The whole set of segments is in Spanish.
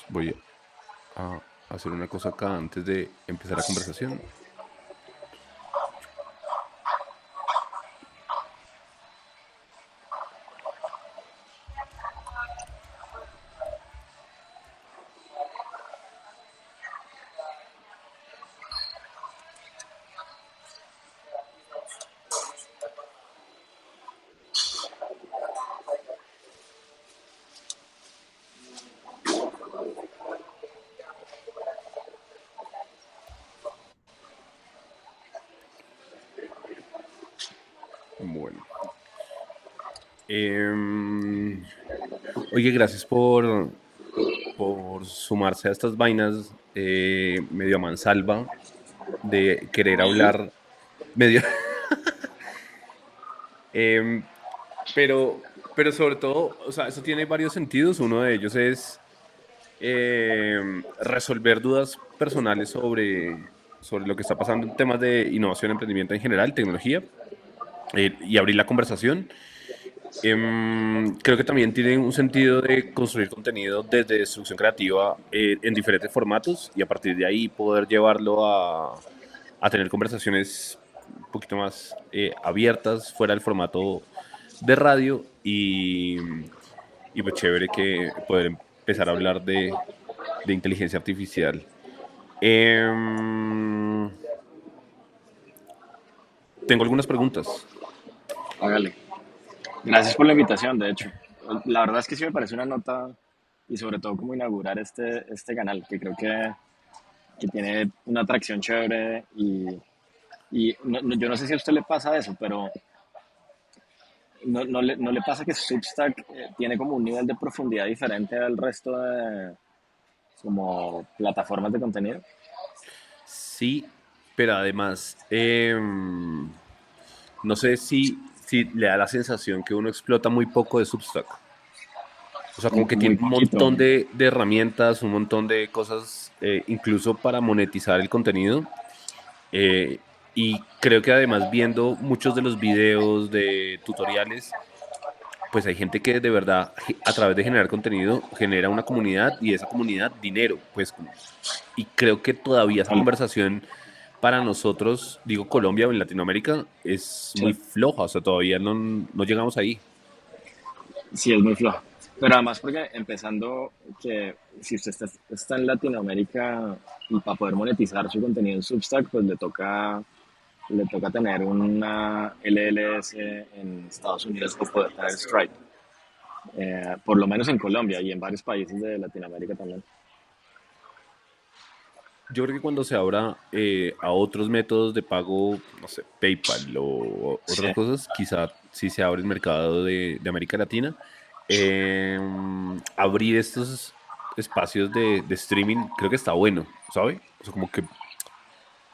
Voy a hacer una cosa acá antes de empezar la conversación. Bueno. Em, Oye, gracias por sumarse a estas vainas medio a mansalva de querer hablar medio. Em, pero sobre todo, o sea, eso tiene varios sentidos. Uno de ellos es resolver dudas personales sobre lo que está pasando en temas de innovación, emprendimiento en general, tecnología, y abrir la conversación. Creo que también tiene un sentido de construir contenido desde destrucción creativa en diferentes formatos y a partir de ahí poder llevarlo a tener conversaciones un poquito más abiertas fuera del formato de radio y pues chévere que poder empezar a hablar de inteligencia artificial. Em, Tengo algunas preguntas. Hágale. Gracias por la invitación, de hecho. La verdad es que sí me parece una nota y sobre todo como inaugurar este canal, que creo que tiene una atracción chévere y yo no sé si a usted le pasa eso, pero no le pasa que Substack tiene como un nivel de profundidad diferente al resto de como plataformas de contenido. Sí, pero además, no sé si le da la sensación que uno explota muy poco de Substack. O sea, como que Muy tiene un poquito. montón de herramientas, un montón de cosas, incluso para monetizar el contenido. Eh, y creo que además viendo muchos de los videos de tutoriales, pues hay gente que de verdad a través de generar contenido genera una comunidad y esa comunidad dinero, pues y creo que todavía esa Total. conversación para nosotros, digo Colombia o en Latinoamérica, es muy Sí. floja, o sea, todavía no llegamos ahí. Sí, es muy flojo. Pero además porque empezando que si usted está en Latinoamérica y para poder monetizar su contenido en Substack, pues le toca tener una LLS en Estados Unidos para poder tener Stripe. Por lo menos en Colombia y en varios países de Latinoamérica también. Yo creo que cuando se abra a otros métodos de pago, no sé, PayPal o otras Sí, cosas, quizá sí se abre el mercado de América Latina. Eh, Abrir estos espacios de streaming creo que está bueno, ¿sabe? O sea, como que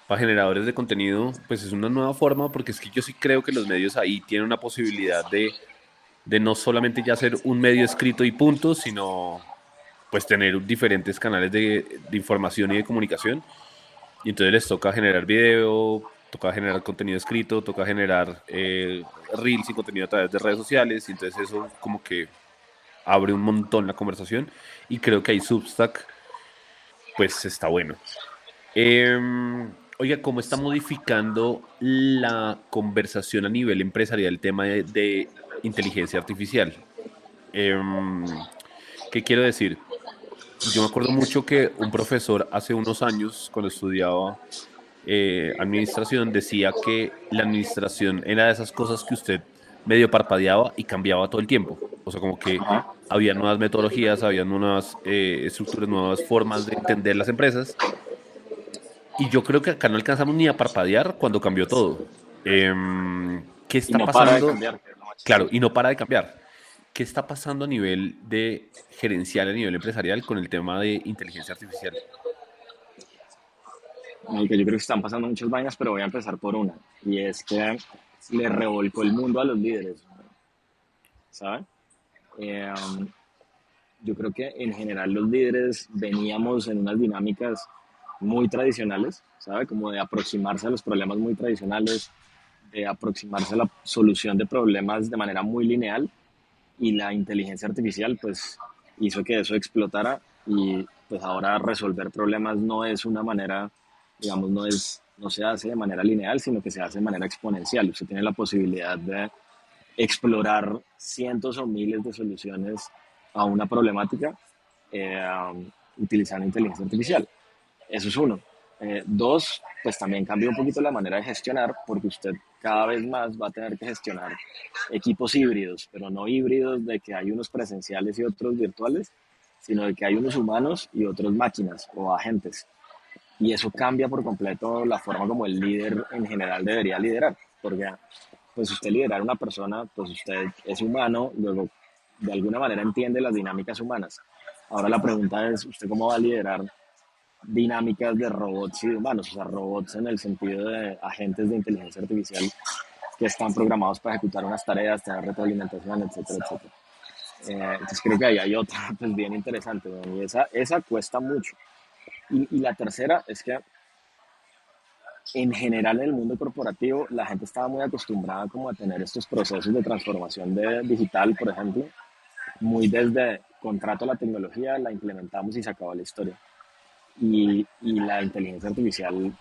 para generadores de contenido, pues es una nueva forma, porque es que yo sí creo que los medios ahí tienen una posibilidad de no solamente ya ser un medio escrito y punto, sino pues tener diferentes canales de información y de comunicación. Y entonces les toca generar video, toca generar contenido escrito, toca generar reels y contenido a través de redes sociales. Y entonces eso como que abre un montón la conversación. Y creo que ahí Substack pues está bueno. Oiga, ¿cómo está modificando la conversación a nivel empresarial el tema de inteligencia artificial? ¿Qué quiero decir? Yo me acuerdo mucho que un profesor hace unos años, cuando estudiaba administración, decía que la administración era de esas cosas que usted medio parpadeaba y cambiaba todo el tiempo. O sea, como que ajá. había nuevas metodologías, había nuevas estructuras, nuevas formas de entender las empresas. Y yo creo que acá no alcanzamos ni a parpadear cuando cambió todo. ¿Qué Y está no para de pasando? cambiar, que es lo más Claro, chistoso. y no para de cambiar. ¿Qué está pasando a nivel de gerencial, a nivel empresarial, con el tema de inteligencia artificial? Que yo creo que están pasando muchas vainas, pero voy a empezar por una. Y es que le revolcó el mundo a los líderes, ¿saben? Eh, um, yo creo que en general los líderes veníamos en unas dinámicas muy tradicionales, ¿sabe? Como de aproximarse a los problemas muy tradicionales, de aproximarse a la solución de problemas de manera muy lineal y la inteligencia artificial pues hizo que eso explotara y pues ahora resolver problemas no es una manera, digamos, no se hace de manera lineal, sino que se hace de manera exponencial. Usted tiene la posibilidad de explorar cientos o miles de soluciones a una problemática utilizando inteligencia artificial. Eso es uno. Dos, pues también cambia un poquito la manera de gestionar, porque usted cada vez más va a tener que gestionar equipos híbridos, pero no híbridos de que hay unos presenciales y otros virtuales, sino de que hay unos humanos y otros máquinas o agentes. Y eso cambia por completo la forma como el líder en general debería liderar, porque pues usted liderar a una persona, pues usted es humano, luego de alguna manera entiende las dinámicas humanas. Ahora la pregunta es, ¿usted cómo va a liderar dinámicas de robots y de humanos? O sea, robots en el sentido de agentes de inteligencia artificial que están programados para ejecutar unas tareas, tener retroalimentación, etcétera, etcétera. Entonces creo que ahí hay otra pues bien interesante, ¿no? Y esa cuesta mucho. Y la tercera es que en general en el mundo corporativo la gente estaba muy acostumbrada como a tener estos procesos de transformación de digital, por ejemplo, muy desde contrato la tecnología, la implementamos y se acabó la historia. Y la inteligencia artificial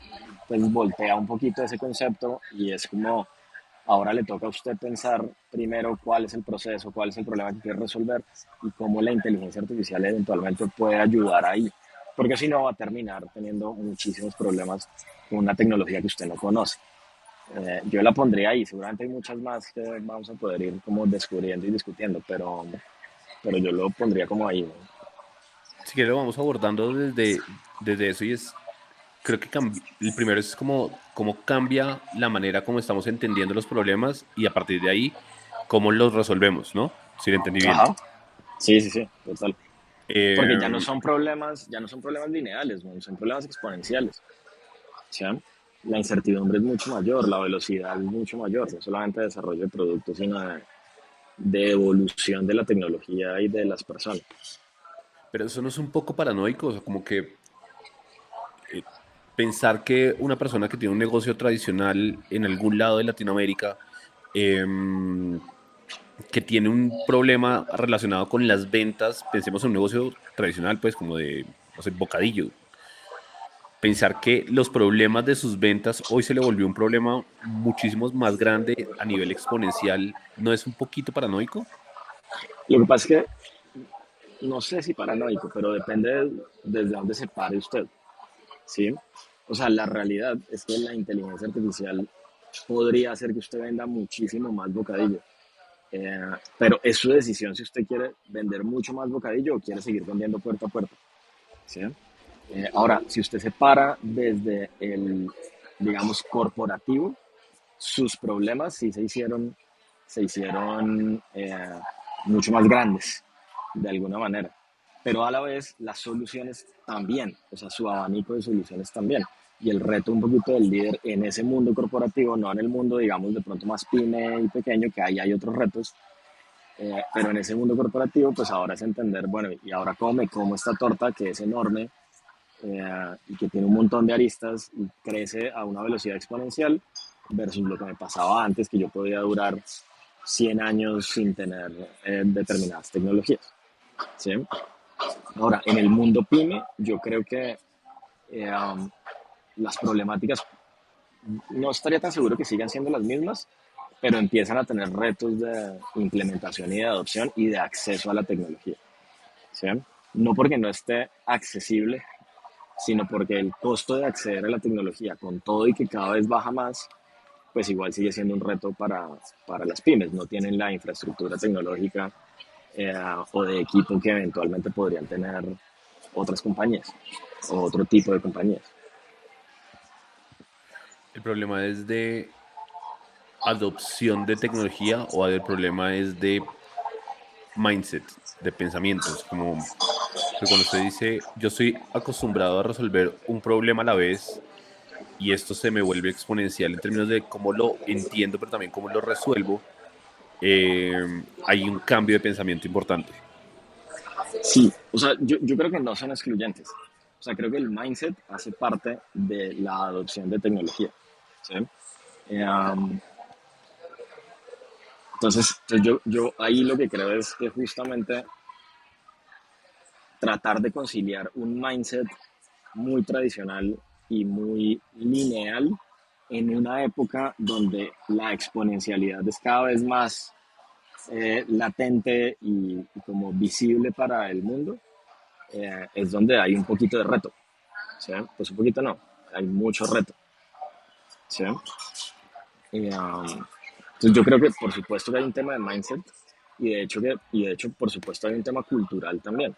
pues voltea un poquito ese concepto y es como ahora le toca a usted pensar primero cuál es el proceso, cuál es el problema que quiere resolver y cómo la inteligencia artificial eventualmente puede ayudar ahí. Porque si no va a terminar teniendo muchísimos problemas con una tecnología que usted no conoce. Yo la pondría ahí, seguramente hay muchas más que vamos a poder ir como descubriendo y discutiendo, pero yo lo pondría como ahí, ¿no? Si quieres lo vamos abordando desde eso y es, creo que el primero es como cómo cambia la manera como estamos entendiendo los problemas y a partir de ahí cómo los resolvemos, ¿no? Si lo entendí bien. Ajá. Sí, sí, sí, total. Porque Eh, ya no son problemas lineales, ¿no? Son problemas exponenciales. ¿Sí? La incertidumbre es mucho mayor, la velocidad es mucho mayor, no solamente de desarrollo de productos, sino de evolución de la tecnología y de las personas. pero eso no es un poco paranoico, o sea, como que pensar que una persona que tiene un negocio tradicional en algún lado de Latinoamérica, em, que tiene un problema relacionado con las ventas, pensemos en un negocio tradicional, pues como de, no sé, bocadillo. Pensar que los problemas de sus ventas hoy se le volvió un problema muchísimo más grande a nivel exponencial, ¿no es un poquito paranoico? Lo que pasa es que no sé si paranoico, pero depende desde dónde se pare usted, ¿sí? O sea, la realidad es que la inteligencia artificial podría hacer que usted venda muchísimo más bocadillo. Eh, pero es su decisión si usted quiere vender mucho más bocadillo o quiere seguir vendiendo puerta a puerta. ¿Sí? Ahora, si usted se para desde el, digamos, corporativo, sus problemas sí se hicieron mucho más grandes, de alguna manera. Pero a la vez, las soluciones también, o sea, su abanico de soluciones también. Y el reto un poquito del líder en ese mundo corporativo, no en el mundo, digamos, de pronto más pyme y pequeño, que ahí hay otros retos, pero en ese mundo corporativo, pues ahora es entender, bueno, y ahora cómo me como esta torta que es enorme y que tiene un montón de aristas y crece a una velocidad exponencial versus lo que me pasaba antes, que yo podía durar 100 años sin tener determinadas tecnologías. ¿Sí? Ahora, en el mundo pyme, yo creo que las problemáticas no estaría tan seguro que sigan siendo las mismas, pero empiezan a tener retos de implementación y de adopción y de acceso a la tecnología. ¿Sí? No porque no esté accesible, sino porque el costo de acceder a la tecnología, con todo y que cada vez baja más, pues igual sigue siendo un reto para las pymes. No tienen la infraestructura tecnológica o de equipo que eventualmente podrían tener otras compañías o otro tipo de compañías. El problema es de adopción de tecnología o el problema es de mindset, de pensamientos, como que cuando usted dice, yo estoy acostumbrado a resolver un problema a la vez y esto se me vuelve exponencial en términos de cómo lo entiendo, pero también cómo lo resuelvo, hay un cambio de pensamiento importante. Sí, o sea, yo creo que no son excluyentes. O sea, creo que el mindset hace parte de la adopción de tecnología. ¿Sí? Um, entonces yo ahí lo que creo es que justamente tratar de conciliar un mindset muy tradicional y muy lineal en una época donde la exponencialidad es cada vez más latente y como visible para el mundo, es donde hay un poquito de reto. ¿Sí? Pues un poquito no, hay mucho reto. ¿Sí? Entonces yo creo que por supuesto que hay un tema de mindset y de hecho por supuesto hay un tema cultural también.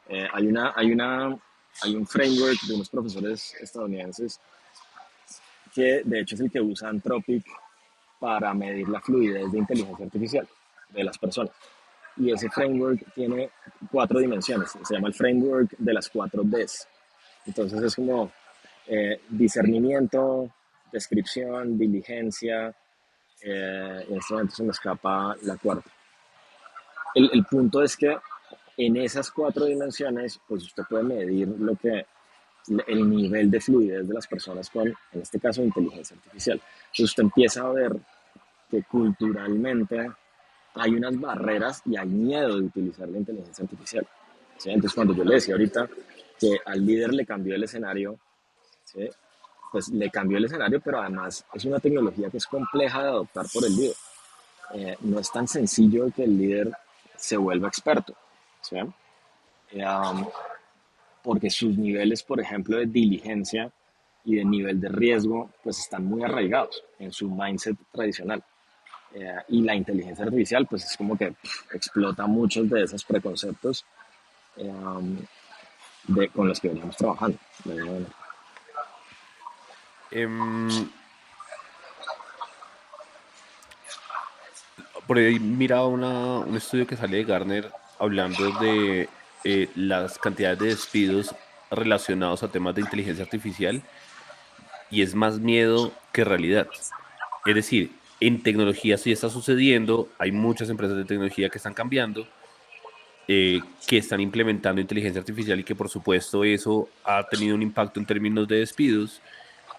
Eh, hay, una, hay, una, hay un framework de unos profesores estadounidenses que de hecho es el que usa Anthropic para medir la fluidez de inteligencia artificial de las personas. Y ese framework tiene 4 dimensiones, se llama el framework de las 4 Ds. Entonces es como discernimiento, descripción, diligencia, en este momento se me escapa la cuarta. El punto es que en esas 4 dimensiones, pues usted puede medir el nivel de fluidez de las personas con, en este caso, inteligencia artificial. Entonces usted empieza a ver que culturalmente hay unas barreras y hay miedo de utilizar la inteligencia artificial. ¿Sí? Entonces cuando yo le decía ahorita que al líder le cambió el escenario, ¿sí? Pues le cambió el escenario, pero además es una tecnología que es compleja de adoptar por el líder. No es tan sencillo que el líder se vuelva experto, ¿sí? Um, porque sus niveles, por ejemplo, de diligencia y de nivel de riesgo, pues están muy arraigados en su mindset tradicional. Y la inteligencia artificial, pues es como que explota muchos de esos preconceptos con los que veníamos trabajando. Em, por ahí miraba un estudio que sale de Gartner hablando de las cantidades de despidos relacionados a temas de inteligencia artificial y es más miedo que realidad. Es decir, en tecnología sí está sucediendo, hay muchas empresas de tecnología que están cambiando, que están implementando inteligencia artificial y que por supuesto eso ha tenido un impacto en términos de despidos,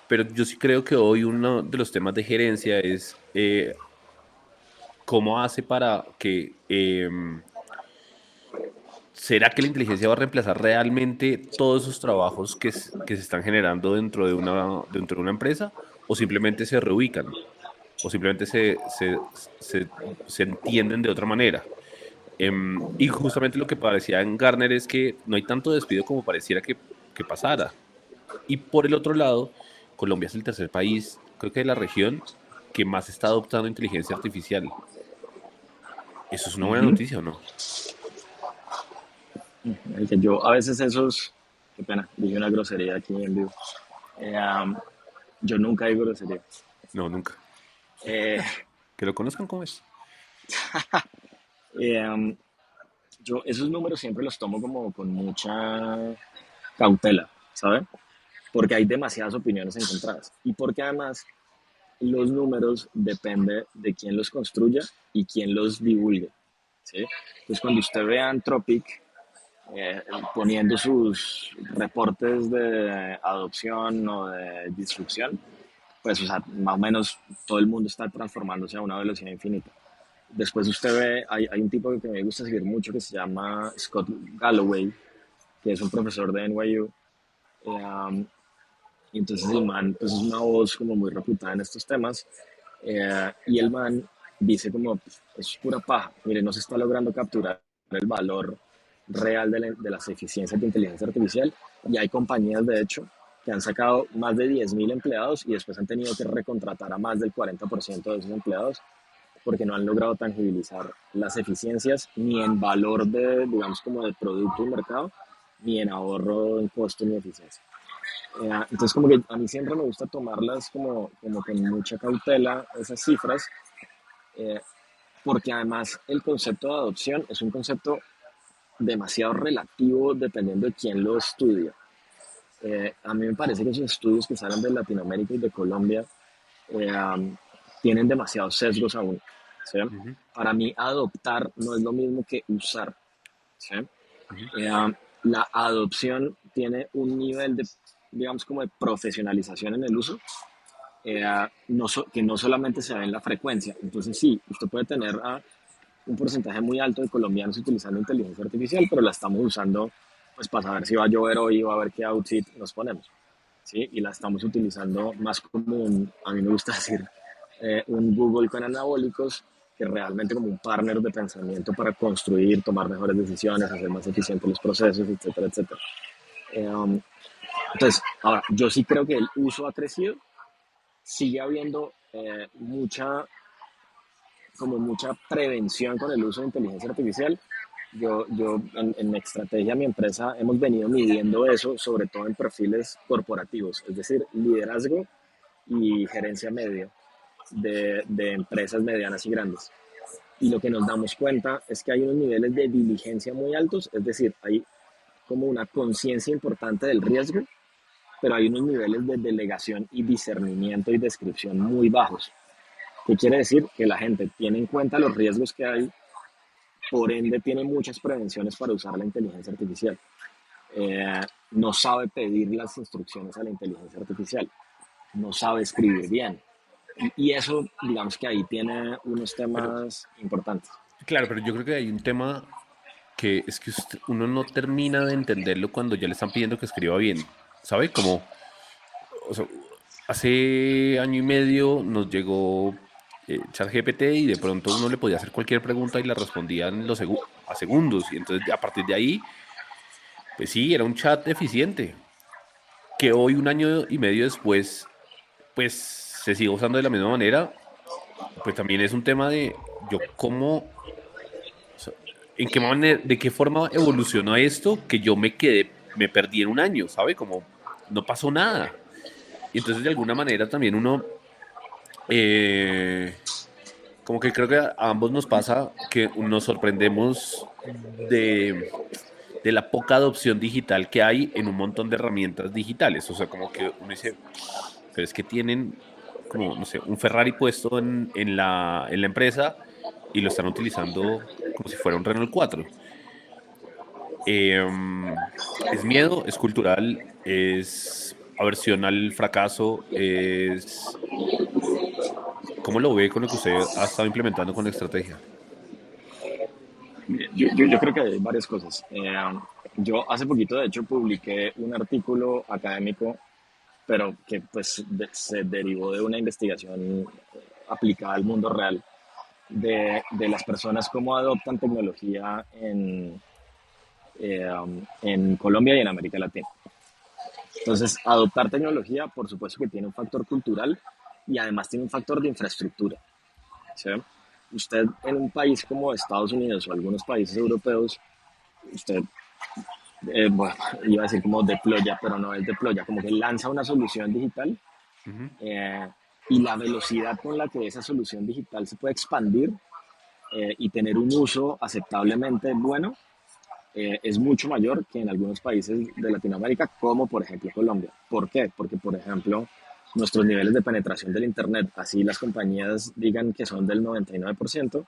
pero yo sí creo que hoy uno de los temas de gerencia es cómo hace para que... ¿será que la inteligencia va a reemplazar realmente todos esos trabajos que se están generando dentro de una empresa? ¿O simplemente se reubican? ¿O simplemente se, se entienden de otra manera? Y justamente lo que parecía en Gartner es que no hay tanto despido como pareciera que pasara. Y por el otro lado, Colombia es el tercer país, creo que de la región, que más está adoptando inteligencia artificial. ¿Eso es una buena Uh-huh. noticia o no? El que yo a veces esos, qué pena, dije una grosería aquí en vivo. Um, yo nunca digo grosería. No, nunca. Eh, Que lo conozcan como es. um, yo esos números siempre los tomo como con mucha cautela, ¿sabe? Porque hay demasiadas opiniones encontradas y porque además los números depende de quién los construya y quién los divulgue, ¿sí? Entonces cuando usted ve a Anthropic poniendo sus reportes de adopción o de disrupción, pues o sea, más o menos todo el mundo está transformándose a una velocidad infinita. Después usted ve, hay un tipo que me gusta seguir mucho que se llama Scott Galloway, que es un profesor de NYU. Y entonces el man pues es una voz como muy reputada en estos temas. Y el man dice como, es pura paja, mire, no se está logrando capturar el valor real de las eficiencias de inteligencia artificial y hay compañías de hecho que han sacado más de 10.000 empleados y después han tenido que recontratar a más del 40% de esos empleados porque no han logrado tangibilizar las eficiencias ni en valor de, digamos, como de producto y mercado, ni en ahorro en costo ni eficiencia. Entonces, como que a mí siempre me gusta tomarlas como con mucha cautela, esas cifras, eh, porque además el concepto de adopción es un concepto demasiado relativo dependiendo de quién lo estudia. A mí me parece que esos estudios que salen de Latinoamérica y de Colombia tienen demasiados sesgos aún. ¿Sí? Ujú, Para mí, adoptar no es lo mismo que usar. ¿Sí? ujú. La adopción tiene un nivel de, digamos, como de profesionalización en el uso, que no solamente se ve en la frecuencia. Entonces, sí, usted puede tener a un porcentaje muy alto de colombianos utilizando inteligencia artificial, pero la estamos usando pues para saber si va a llover hoy o a ver qué outfit nos ponemos. ¿Sí? Y la estamos utilizando más como a mí me gusta decir, un Google con anabólicos que realmente como un partner de pensamiento para construir, tomar mejores decisiones, hacer más eficientes los procesos, etcétera, etcétera. Um, entonces, ahora, yo sí creo que el uso ha crecido, sigue habiendo mucha prevención con el uso de inteligencia artificial. Yo en mi estrategia, mi empresa, hemos venido midiendo eso, sobre todo en perfiles corporativos, es decir, liderazgo y gerencia media de empresas medianas y grandes. Y lo que nos damos cuenta es que hay unos niveles de diligencia muy altos, es decir, hay como una conciencia importante del riesgo, pero hay unos niveles de delegación y discernimiento y descripción muy bajos. ¿Qué quiere decir? Que la gente tiene en cuenta los riesgos que hay, por ende tiene muchas prevenciones para usar la inteligencia artificial. No sabe pedir las instrucciones a la inteligencia artificial, no sabe escribir bien. Y eso, digamos que ahí tiene unos Pero, temas importantes. claro, pero yo creo que hay un tema que es que uno no termina de entenderlo cuando ya le están pidiendo que escriba bien, ¿sabe? Como, o sea, hace año y medio nos llegó ChatGPT y de pronto uno le podía hacer cualquier pregunta y la respondían a segundos. Y entonces a partir de ahí, pues sí, era un chat eficiente. Que hoy, un año y medio después, pues se sigue usando de la misma manera, pues también es un tema de yo cómo, o sea, en qué manera, de qué forma evolucionó esto que yo me perdí en un año, ¿sabe? Como no pasó nada. Y entonces de alguna manera también uno, eh, como que creo que a ambos nos pasa que nos sorprendemos de la poca adopción digital que hay en un montón de herramientas digitales. O sea, como que uno dice, pero es que tienen como, no sé, un Ferrari puesto en la empresa y lo están utilizando como si fuera un Renault 4. Es miedo, es cultural, es aversión al fracaso, es... ¿Cómo lo ve con lo que usted ha estado implementando con la estrategia? Yo creo que hay varias cosas. Yo hace poquito, de hecho, publiqué un artículo académico, pero que pues se derivó de una investigación aplicada al mundo real de las personas cómo adoptan tecnología en Colombia y en América Latina. Entonces, adoptar tecnología, por supuesto que tiene un factor cultural y además tiene un factor de infraestructura. ¿Sí? Usted en un país como Estados Unidos o algunos países europeos, usted, bueno, iba a decir como deploya, pero no es deploya, como que lanza una solución digital Ujú. eh, y la velocidad con la que esa solución digital se puede expandir y tener un uso aceptablemente bueno es mucho mayor que en algunos países de Latinoamérica, como por ejemplo Colombia. ¿Por qué? Porque, por ejemplo, nuestros niveles de penetración del Internet, así las compañías digan que son del 99%,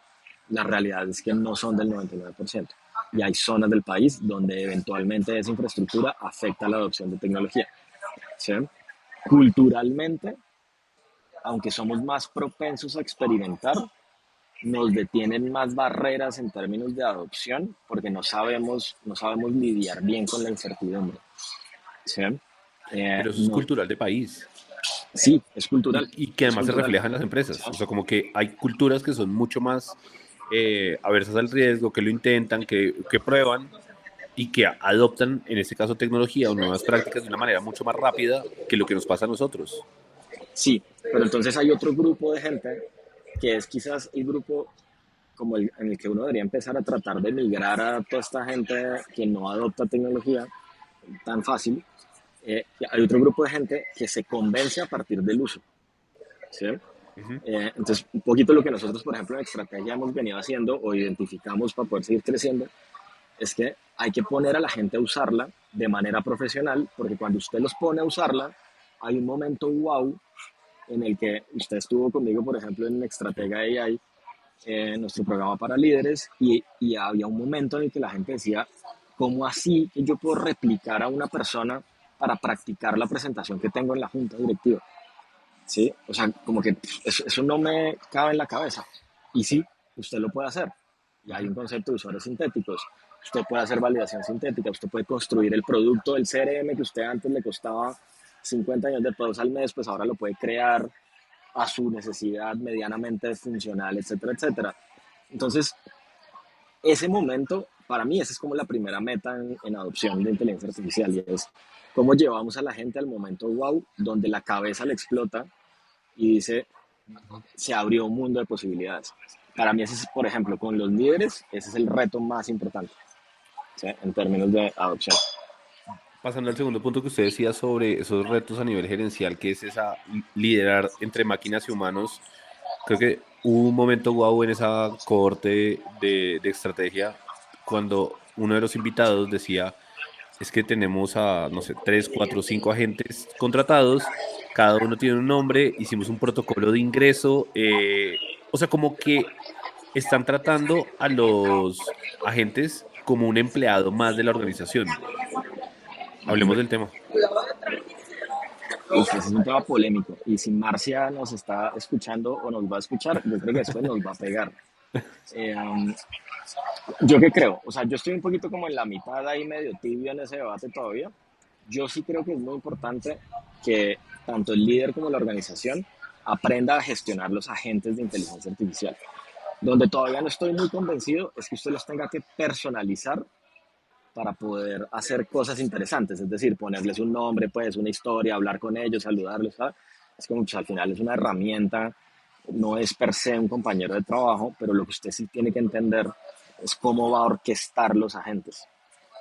la realidad es que no son del 99%. Y hay zonas del país donde eventualmente esa infraestructura afecta la adopción de tecnología. ¿Sí? Culturalmente, aunque somos más propensos a experimentar, nos detienen más barreras en términos de adopción porque no sabemos lidiar bien con la incertidumbre. ¿Sí? Pero eso es No, cultural de país. sí, es cultural, Y que es además se cultural. refleja en las ¿Sí? empresas. O sea, como que hay culturas que son mucho más aversas al riesgo, que lo intentan, que prueban y que adoptan, en este caso, tecnología o nuevas prácticas de una manera mucho más rápida que lo que nos pasa a nosotros. Sí, pero entonces hay otro grupo de gente que es quizás el grupo como en el que uno debería empezar a tratar de migrar a toda esta gente que no adopta tecnología tan fácil. Hay otro grupo de gente que se convence a partir del uso. ¿Sí? Ujú. Entonces, un poquito lo que nosotros, por ejemplo, en estrategia hemos venido haciendo o identificamos para poder seguir creciendo, es que hay que poner a la gente a usarla de manera profesional, porque cuando usted los pone a usarla, hay un momento wow en el que usted estuvo conmigo, por ejemplo, en Sí. Estratega AI, nuestro programa para líderes, y había un momento en el que la gente decía, ¿cómo así que yo puedo replicar a una persona para practicar la presentación que tengo en la junta directiva? ¿Sí? O sea, como que eso no me cabe en la cabeza. Y sí, usted lo puede hacer. Y hay un concepto de usuarios sintéticos. Usted puede hacer validación sintética, usted puede construir el producto del CRM que usted antes le costaba 50 millones de pesos al mes, pues ahora lo puede crear a su necesidad medianamente funcional, etcétera, etcétera. Entonces, ese momento, para mí, esa es como la primera meta en adopción de inteligencia artificial y es cómo llevamos a la gente al momento wow, donde la cabeza le explota y dice, se abrió un mundo de posibilidades. Para mí, ese es, por ejemplo, con los líderes, ese es el reto más importante, ¿sí? En términos de adopción. Pasando al segundo punto que usted decía sobre esos retos a nivel gerencial, que es esa liderar entre máquinas y humanos, creo que hubo un momento guau en esa cohorte de estrategia cuando uno de los invitados decía, es que tenemos a, no sé, tres, cuatro, cinco agentes contratados, cada uno tiene un nombre, hicimos un protocolo de ingreso, o sea, como que están tratando a los agentes como un empleado más de la organización. Hablemos del tema. Uf, ese es un tema polémico. Y si Marcia nos está escuchando o nos va a escuchar, yo creo que después nos va a pegar. Um, ¿Yo qué creo? O sea, yo estoy un poquito como en la mitad ahí, medio tibio en ese debate todavía. Yo sí creo que es muy importante que tanto el líder como la organización aprenda a gestionar los agentes de inteligencia artificial. Donde todavía no estoy muy convencido es que usted los tenga que personalizar para poder hacer cosas interesantes, es decir, ponerles un nombre, pues una historia, hablar con ellos, saludarlos, ¿sabes? Es como que al final es una herramienta, no es per se un compañero de trabajo, pero lo que usted sí tiene que entender es cómo va a orquestar los agentes.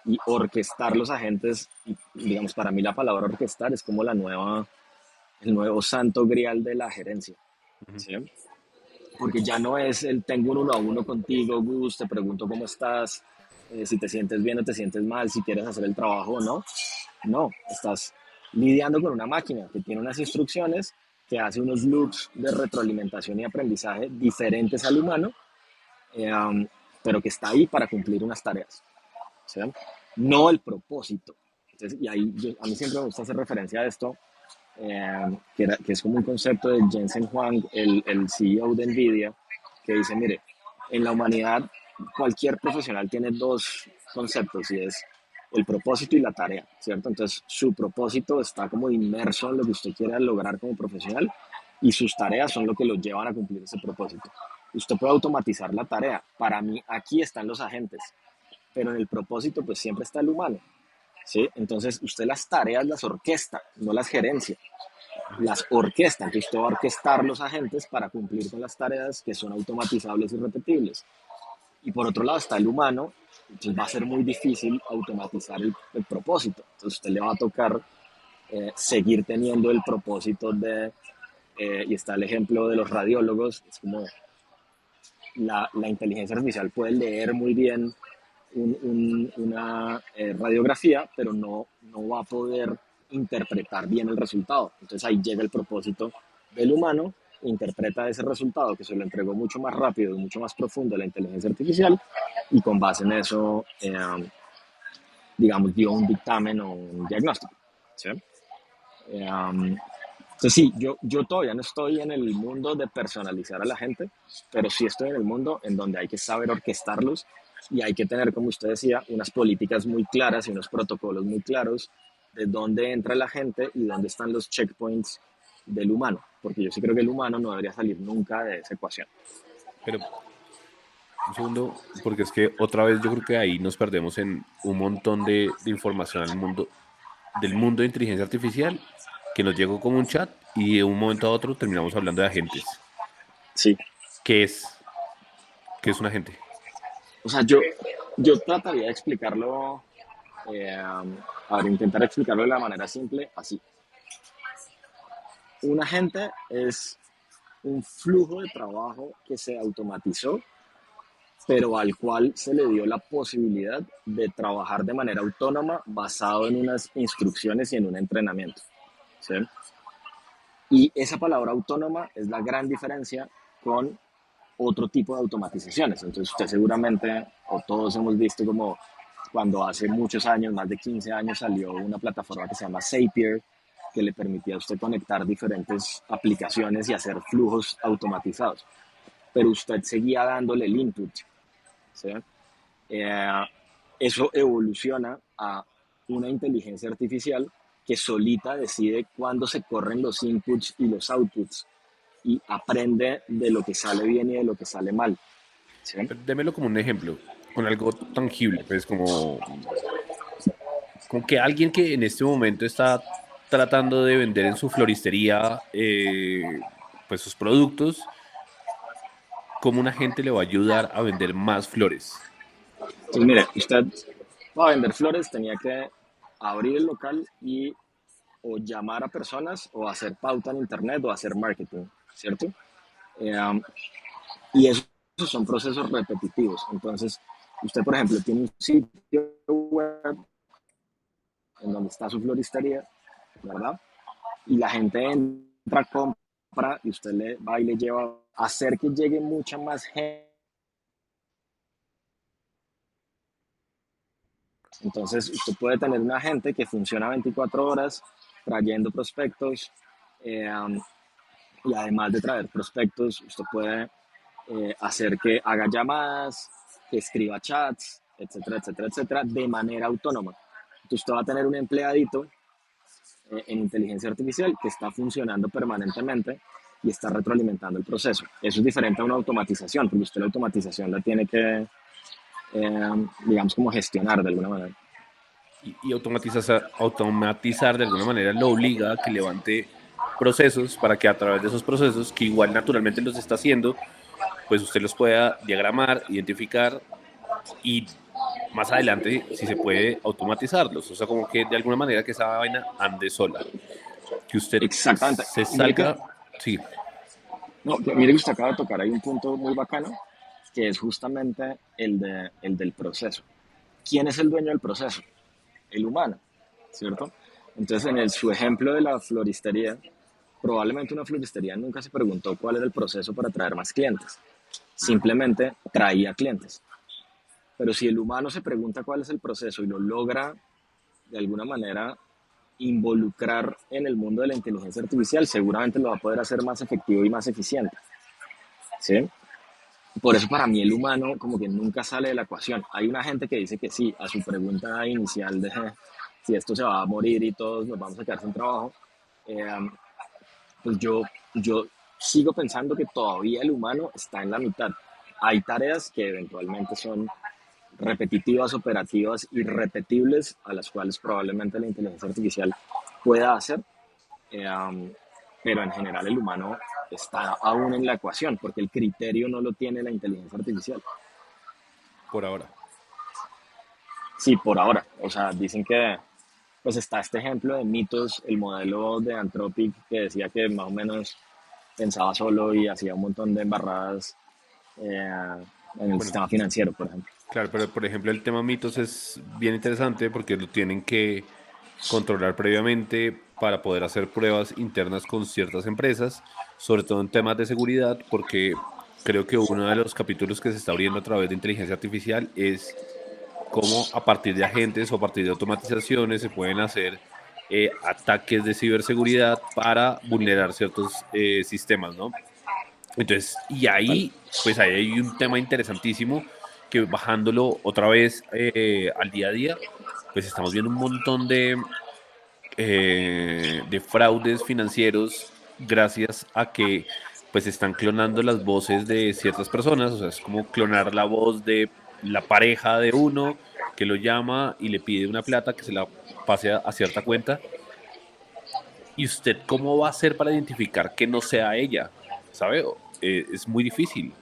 Y orquestar los agentes, digamos, para mí la palabra orquestar es como el nuevo santo grial de la gerencia, Ujú. ¿sí? Porque ya no es el tengo un uno a uno contigo, Gus, te pregunto cómo estás, si te sientes bien o te sientes mal, si quieres hacer el trabajo o no. No, estás lidiando con una máquina que tiene unas instrucciones, que hace unos loops de retroalimentación y aprendizaje diferentes al humano, um, pero que está ahí para cumplir unas tareas, ¿sí? No el propósito. Entonces, y ahí a mí siempre me gusta hacer referencia a esto, que es como un concepto de Jensen Huang, el CEO de NVIDIA, que dice, mire, en la humanidad cualquier profesional tiene dos conceptos y es el propósito y la tarea, ¿cierto? Entonces su propósito está como inmerso en lo que usted quiera lograr como profesional y sus tareas son lo que lo llevan a cumplir ese propósito. Usted puede automatizar la tarea. Para mí aquí están los agentes, pero en el propósito pues siempre está el humano, ¿sí? Entonces usted las tareas las orquesta, no las gerencia, las orquesta. Entonces usted va a orquestar los agentes para cumplir con las tareas que son automatizables y repetibles. Y por otro lado está el humano, entonces va a ser muy difícil automatizar el propósito. Entonces usted le va a tocar seguir teniendo el propósito de, y está el ejemplo de los radiólogos, es como la inteligencia artificial puede leer muy bien una radiografía, pero no va a poder interpretar bien el resultado. Entonces ahí llega el propósito del humano, interpreta ese resultado que se lo entregó mucho más rápido y mucho más profundo a la inteligencia artificial y con base en eso, digamos, dio un dictamen o un diagnóstico, ¿sí? Entonces sí, yo todavía no estoy en el mundo de personalizar a la gente, pero sí estoy en el mundo en donde hay que saber orquestarlos y hay que tener, como usted decía, unas políticas muy claras y unos protocolos muy claros de dónde entra la gente y dónde están los checkpoints del humano, porque yo sí creo que el humano no debería salir nunca de esa ecuación. Pero un segundo, porque es que otra vez yo creo que ahí nos perdemos en un montón de información al mundo, del mundo de inteligencia artificial, que nos llegó como un chat y de un momento a otro terminamos hablando de agentes. Sí, ¿Qué es? ¿Qué es un agente? o sea, yo trataría de explicarlo, a ver, intentar explicarlo de la manera simple, así. Un agente es un flujo de trabajo que se automatizó, pero al cual se le dio la posibilidad de trabajar de manera autónoma basado en unas instrucciones y en un entrenamiento, ¿sí? Y esa palabra autónoma es la gran diferencia con otro tipo de automatizaciones. Entonces usted seguramente, o todos hemos visto como cuando hace muchos años, más de 15 años, salió una plataforma que se llama Zapier, que le permitía a usted conectar diferentes aplicaciones y hacer flujos automatizados. Pero usted seguía dándole el input, ¿sí? Eh, Eso evoluciona a una inteligencia artificial que solita decide cuándo se corren los inputs y los outputs y aprende de lo que sale bien y de lo que sale mal. ¿Sí? Pero démelo como un ejemplo, con algo tangible, pues como que alguien que en este momento está tratando de vender en su floristería pues sus productos, ¿cómo una gente le va a ayudar a vender más flores? Entonces, mire, usted para vender flores tenía que abrir el local y o llamar a personas o hacer pauta en internet o hacer marketing, ¿cierto? Eh, y esos son procesos repetitivos. Entonces, usted, por ejemplo, tiene un sitio web en donde está su floristería, ¿verdad? Y la gente entra, compra y usted le va y le lleva a hacer que llegue mucha más gente. Entonces, usted puede tener una gente que funciona 24 horas trayendo prospectos eh, y además de traer prospectos, usted puede hacer que haga llamadas, que escriba chats, etcétera, etcétera, etcétera, de manera autónoma. Entonces, usted va a tener un empleadito en inteligencia artificial que está funcionando permanentemente y está retroalimentando el proceso. Eso es diferente a una automatización, porque usted la automatización la tiene que, digamos, como gestionar de alguna manera. Y automatizar de alguna manera lo obliga a que levante procesos para que a través de esos procesos, que igual naturalmente los está haciendo, pues usted los pueda diagramar, identificar y más adelante, si se puede, automatizarlos. O sea, como que de alguna manera que esa vaina ande sola. Que usted Exactamente. se Mire que, salga, sí, no, mire que usted acaba de tocar ahí un punto muy bacano, que es justamente el del proceso. ¿Quién es el dueño del proceso? El humano, ¿cierto? Entonces, su ejemplo de la floristería, probablemente una floristería nunca se preguntó cuál era el proceso para atraer más clientes. Simplemente traía clientes. Pero si el humano se pregunta cuál es el proceso y lo logra de alguna manera involucrar en el mundo de la inteligencia artificial, seguramente lo va a poder hacer más efectivo y más eficiente. ¿Sí? Por eso para mí el humano como que nunca sale de la ecuación. Hay una gente que dice que sí, a su pregunta inicial de si esto se va a morir y todos nos vamos a quedar sin trabajo, eh, pues yo sigo pensando que todavía el humano está en la mitad. Hay tareas que eventualmente son repetitivas, operativas, irrepetibles, a las cuales probablemente la inteligencia artificial pueda hacer, eh, pero en general el humano está aún en la ecuación, porque el criterio no lo tiene la inteligencia artificial. por ahora. Sí, por ahora. O sea, dicen que pues está este ejemplo de mitos, el modelo de Anthropic que decía que más o menos pensaba solo y hacía un montón de embarradas en el Bueno, sistema financiero, por ejemplo. claro, pero por ejemplo el tema mitos es bien interesante porque lo tienen que controlar previamente para poder hacer pruebas internas con ciertas empresas, sobre todo en temas de seguridad, porque creo que uno de los capítulos que se está abriendo a través de inteligencia artificial es cómo a partir de agentes o a partir de automatizaciones se pueden hacer ataques de ciberseguridad para vulnerar ciertos sistemas, ¿no? Entonces, y Total. ahí, pues ahí hay un tema interesantísimo que bajándolo otra vez al día a día, pues estamos viendo un montón de fraudes financieros gracias a que pues están clonando las voces de ciertas personas, o sea, es como clonar la voz de la pareja de uno que lo llama y le pide una plata que se la pase a cierta cuenta. ¿Y usted cómo va a hacer para identificar que no sea ella? ¿Sabe? Es muy difícil.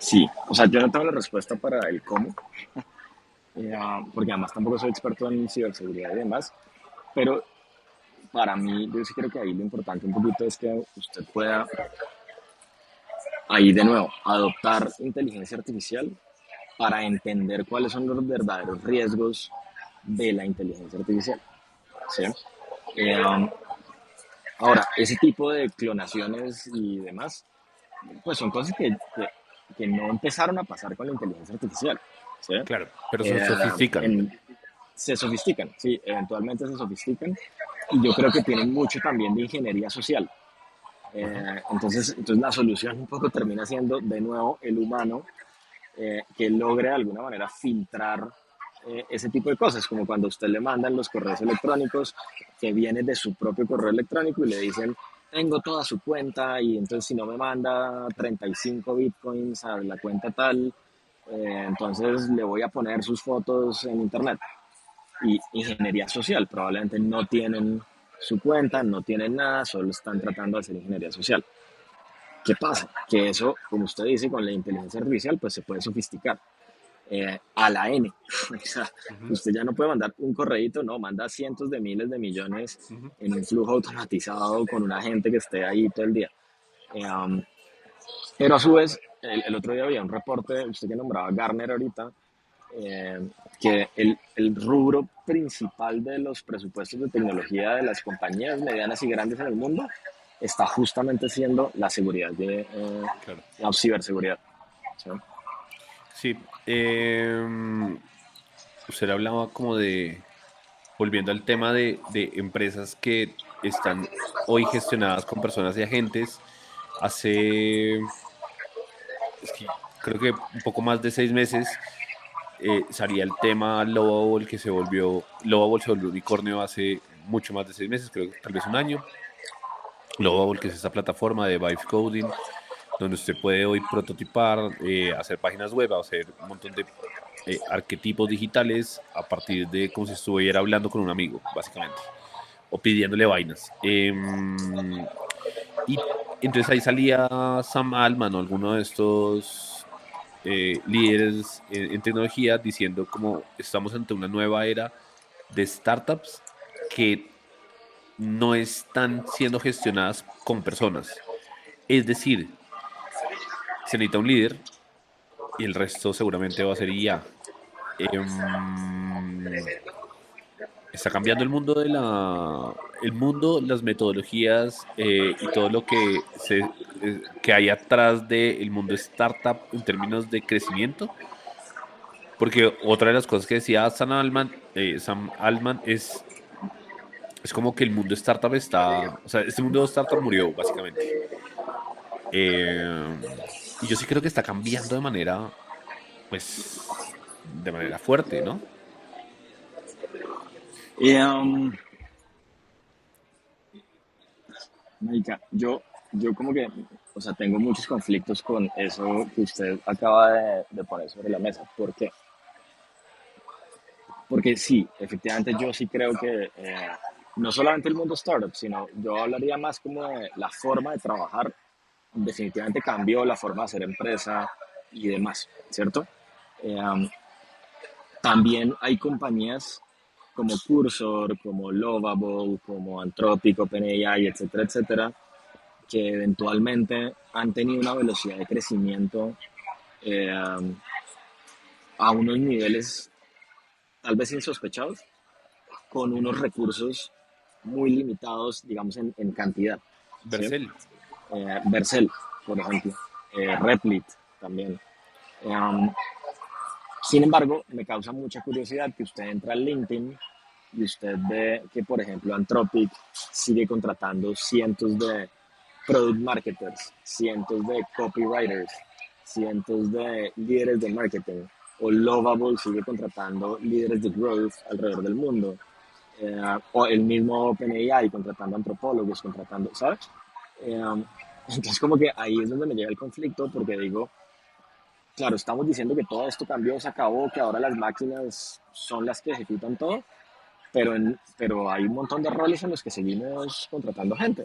Sí, o sea, yo no tengo la respuesta para el cómo, porque además tampoco soy experto en ciberseguridad y demás, pero para mí yo sí creo que ahí lo importante un poquito es que usted pueda, ahí de nuevo, adoptar inteligencia artificial para entender cuáles son los verdaderos riesgos de la inteligencia artificial. ¿Sí? Eh, Ahora, ese tipo de clonaciones y demás, pues son cosas que no empezaron a pasar con la inteligencia artificial. ¿Sí? Claro, pero se Eh, sofistican. en- Se sofistican, sí, eventualmente se sofistican y yo creo que tienen mucho también de ingeniería social. Ajá. Entonces la solución un poco termina siendo de nuevo el humano que logre de alguna manera filtrar ese tipo de cosas, como cuando a usted le mandan los correos electrónicos que vienen de su propio correo electrónico y le dicen, tengo toda su cuenta y entonces si no me manda 35 bitcoins a la cuenta tal, entonces le voy a poner sus fotos en internet. Y ingeniería social, probablemente no tienen su cuenta, no tienen nada, solo están tratando de hacer ingeniería social. ¿Qué pasa? Que eso, como usted dice, con la inteligencia artificial, pues se puede sofisticar a la N. O sea, Ujú, usted ya no puede mandar un correíto, no, manda cientos de miles de millones ujú. en un flujo automatizado con una gente que esté ahí todo el día. Um, pero a su vez, el otro día había un reporte, usted que nombraba Gartner ahorita, eh, que el rubro principal de los presupuestos de tecnología de las compañías medianas y grandes en el mundo está justamente siendo la seguridad Claro. la ciberseguridad. ¿Sí? Sí. Usted hablaba como de, volviendo al tema de empresas que están hoy gestionadas con personas y agentes, hace, es que creo que un poco más de 6 meses salía el tema Lovable que se volvió, Lovable se volvió unicornio hace mucho más de 6 meses, creo que tal vez un año. Lovable, que es esta plataforma de Vibe Coding, donde usted puede hoy prototipar, hacer páginas web, hacer un montón de arquetipos digitales a partir de como si estuviera hablando con un amigo, básicamente, o pidiéndole vainas. Y entonces ahí salía Sam Altman o alguno de estos líderes en tecnología diciendo como estamos ante una nueva era de startups que no están siendo gestionadas con personas. Es decir, se necesita un líder y el resto seguramente va a ser IA. Está cambiando el mundo el mundo, las metodologías y todo lo que hay atrás del mundo startup en términos de crecimiento. Porque otra de las cosas que decía Sam Altman es como que el mundo startup o sea, este mundo startup murió básicamente. Eh, y yo sí creo que está cambiando de manera, pues, de manera fuerte, ¿no? Y, marica, yo como que, o sea, tengo muchos conflictos con eso que usted acaba de poner sobre la mesa. ¿Por qué? Porque sí, efectivamente yo sí creo que no solamente el mundo startup, sino yo hablaría más como de la forma de trabajar. Definitivamente cambió la forma de hacer empresa y demás, ¿cierto? Um, También hay compañías como Cursor, como Lovable, como Anthropic, OpenAI, etcétera, etcétera, que eventualmente han tenido una velocidad de crecimiento eh, a unos niveles tal vez insospechados, con unos Ujú. recursos muy limitados, digamos, en cantidad. ¿Sí? Vercel. Vercel, por ejemplo, Replit también. Um, Sin embargo, me causa mucha curiosidad que usted entra al LinkedIn y usted ve que, por ejemplo, Anthropic sigue contratando cientos de product marketers, cientos de copywriters, cientos de líderes de marketing. O Lovable sigue contratando líderes de growth alrededor del mundo. O el mismo OpenAI contratando antropólogos, contratando, ¿sabes? Eh, entonces como que ahí es donde me llega el conflicto porque digo, claro, estamos diciendo que todo esto cambió, se acabó, que ahora las máquinas son las que ejecutan todo, pero hay un montón de roles en los que seguimos contratando gente.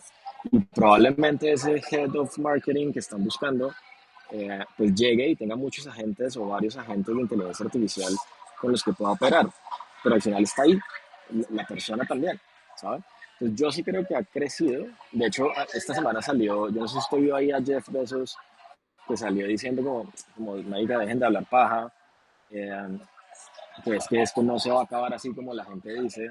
Y probablemente ese head of marketing que están buscando, pues llegue y tenga muchos agentes o varios agentes de inteligencia artificial con los que pueda operar. Pero al final está ahí, la persona también, ¿sabes? Entonces yo sí creo que ha crecido. De hecho, esta semana salió, yo no sé si usted vio ahí a Jeff Bezos, que salió diciendo como marica, dejen de hablar paja, eh, pues que esto no se va a acabar así como la gente dice,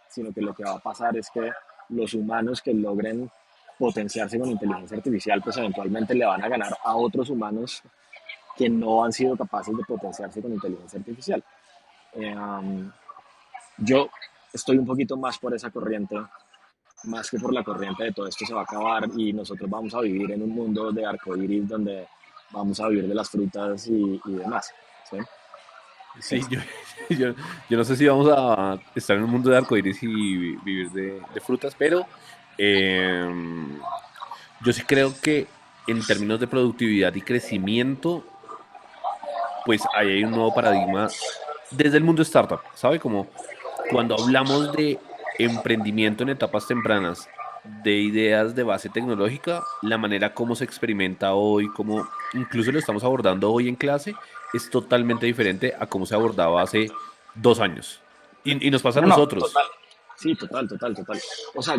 sino que lo que va a pasar es que los humanos que logren potenciarse con inteligencia artificial, pues eventualmente le van a ganar a otros humanos que no han sido capaces de potenciarse con inteligencia artificial. Um, yo estoy un poquito más por esa corriente, más que por la corriente de todo esto se va a acabar y nosotros vamos a vivir en un mundo de arcoíris donde vamos a vivir de las frutas y demás. ¿Sí? Sí, yo, yo no sé si vamos a estar en un mundo de arcoíris y vivir de frutas, pero yo sí creo que en términos de productividad y crecimiento, pues ahí hay un nuevo paradigma desde el mundo startup, ¿sabe? Como cuando hablamos de emprendimiento en etapas tempranas, de ideas de base tecnológica, la manera como se experimenta hoy, como incluso lo estamos abordando hoy en clase, es totalmente diferente a cómo se abordaba hace 2 años. Y nos pasa a No, no, nosotros. total. Sí, total, total, total. O sea,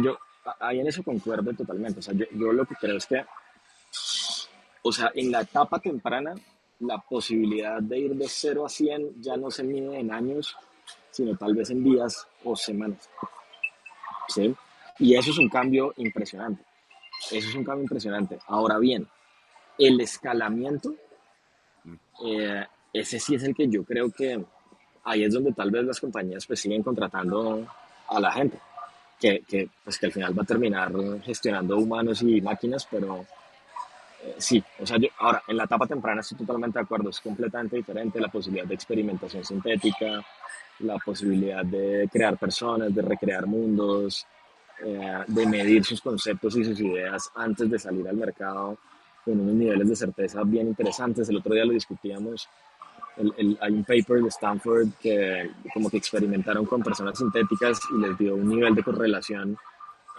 ahí en eso concuerdo totalmente. O sea, yo lo que creo es que, o sea, en la etapa temprana, la posibilidad de ir de 0 a 100 ya no se mide en años, sino tal vez en días o semanas. ¿Sí? Y eso es un cambio impresionante. Eso es un cambio impresionante. Ahora bien, el escalamiento, ese sí es el que yo creo que ahí es donde tal vez las compañías pues siguen contratando a la gente, pues que al final va a terminar gestionando humanos y máquinas, pero sí, o sea, ahora en la etapa temprana estoy totalmente de acuerdo, es completamente diferente la posibilidad de experimentación sintética, la posibilidad de crear personas, de recrear mundos, de medir sus conceptos y sus ideas antes de salir al mercado con unos niveles de certeza bien interesantes. El otro día lo discutíamos, hay un paper de Stanford que como que experimentaron con personas sintéticas y les dio un nivel de correlación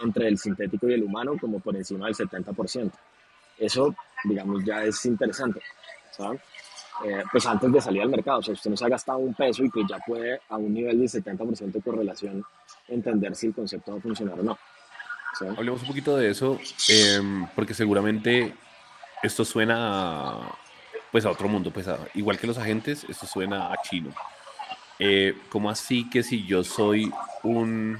entre el sintético y el humano como por encima del 70%. Eso, digamos, ya es interesante, ¿sabes? Pues antes de salir al mercado, o sea, usted no se ha gastado un peso y pues ya puede a un nivel de 70% de correlación entender si el concepto va a funcionar o no, ¿sabes? Hablemos un poquito de eso, porque seguramente esto suena pues a otro mundo, pues igual que los agentes, esto suena a chino. ¿Cómo así que si yo soy un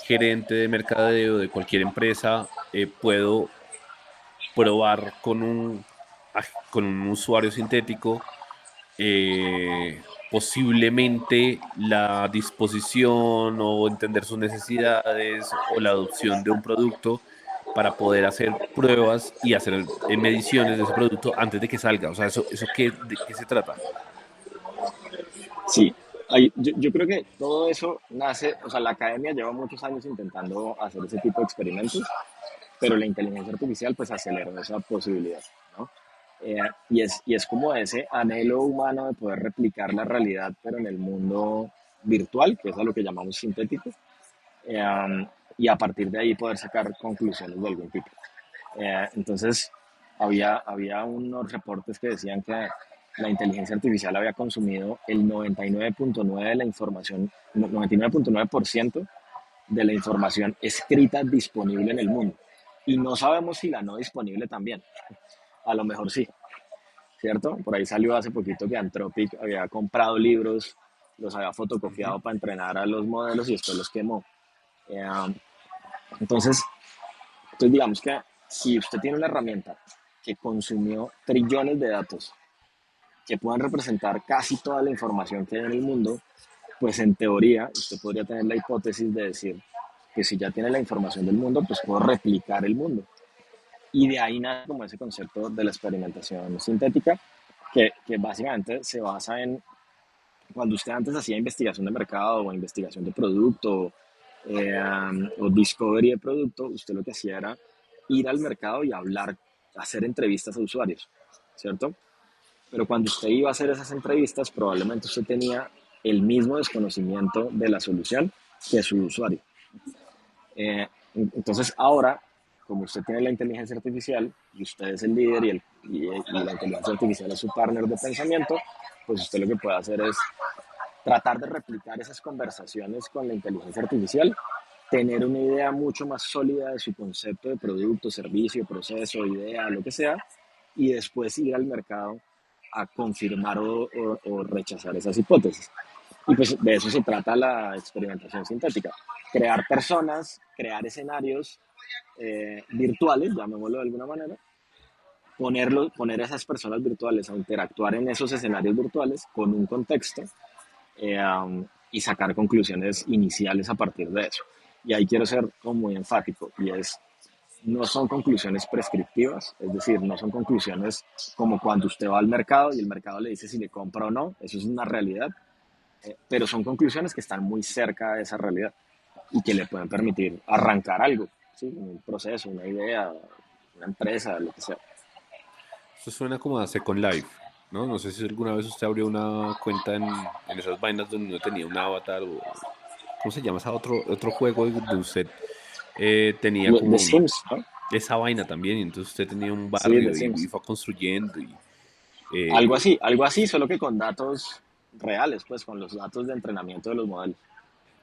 gerente de mercadeo de cualquier empresa, puedo probar con un usuario sintético posiblemente la disposición o entender sus necesidades o la adopción de un producto para poder hacer pruebas y hacer mediciones de ese producto antes de que salga? O sea, ¿eso de qué se trata? Sí, yo creo que todo eso nace, o sea, la academia lleva muchos años intentando hacer ese tipo de experimentos, pero la inteligencia artificial pues aceleró esa posibilidad, ¿no? Y es como ese anhelo humano de poder replicar la realidad, pero en el mundo virtual, que es a lo que llamamos sintético, eh, y a partir de ahí poder sacar conclusiones de algún tipo. Entonces, había unos reportes que decían que la inteligencia artificial había consumido el 99.9 de la información, 99.9% de la información escrita disponible en el mundo. Y no sabemos si la no disponible también. A lo mejor sí, ¿cierto? Por ahí salió hace poquito que Anthropic había comprado libros, los había Ujú. fotocopiado para entrenar a los modelos y después los quemó. Eh, entonces, entonces, digamos que si usted tiene una herramienta que consumió trillones de datos que puedan representar casi toda la información que hay en el mundo, pues en teoría usted podría tener la hipótesis de decir que si ya tiene la información del mundo, pues puedo replicar el mundo. Y de ahí nace como ese concepto de la experimentación sintética, que básicamente se basa en cuando usted antes hacía investigación de mercado o investigación de producto o discovery de producto, usted lo que hacía era ir al mercado y hablar, hacer entrevistas a usuarios, ¿cierto? Pero cuando usted iba a hacer esas entrevistas, probablemente usted tenía el mismo desconocimiento de la solución que su usuario. Entonces ahora, como usted tiene la inteligencia artificial y usted es el líder y la inteligencia artificial es su partner de pensamiento, pues usted lo que puede hacer es tratar de replicar esas conversaciones con la inteligencia artificial, tener una idea mucho más sólida de su concepto de producto, servicio, proceso, idea, lo que sea, y después ir al mercado a confirmar o rechazar esas hipótesis. Y pues de eso se trata la experimentación sintética. Crear personas, crear escenarios virtuales, llamémoslo de alguna manera, poner a esas personas virtuales a interactuar en esos escenarios virtuales con un contexto y sacar conclusiones iniciales a partir de eso. Y ahí quiero ser como muy enfático, y es, no son conclusiones prescriptivas, es decir, no son conclusiones como cuando usted va al mercado y el mercado le dice si le compra o no, eso es una realidad, pero son conclusiones que están muy cerca de esa realidad y que le pueden permitir arrancar algo, ¿sí? Un proceso, una idea, una empresa, lo que sea. Esto suena como a Second Life, ¿no? No sé si alguna vez usted abrió una cuenta en esas vainas donde uno tenía un avatar o... ¿Cómo se llama ese otro juego donde usted tenía The como Sims, ¿no? esa vaina también? Y entonces usted tenía un Sí, The barrio y Sims. fue construyendo y... eh, Algo así, solo que con datos reales, pues con los datos de entrenamiento de los modelos.